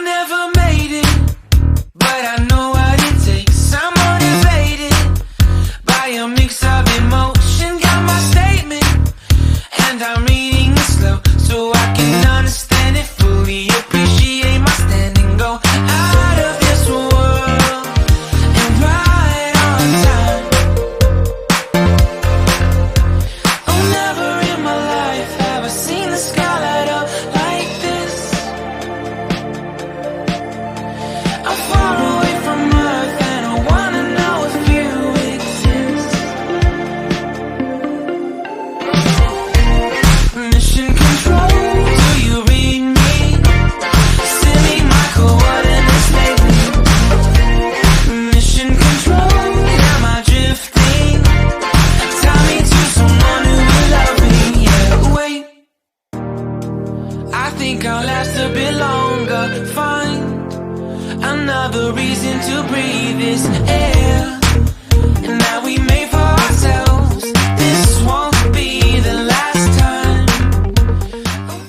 never made it, but I know what it takes. I'm motivated by a mix of emotion. Got my statement, and I'm reading it slow so I can understand it fully. Appreciate my stand and go out of this world and right on time. Oh, never in my life have I seen the sky light up like this. I'm far away from Earth and I wanna know if you exist. Mission control, do you read me? Send me my coordinates lately. Mission control, am I drifting? Tie me to someone who will love me. Yeah, wait, I think I'll last a bit longer. Find another reason to breathe this air.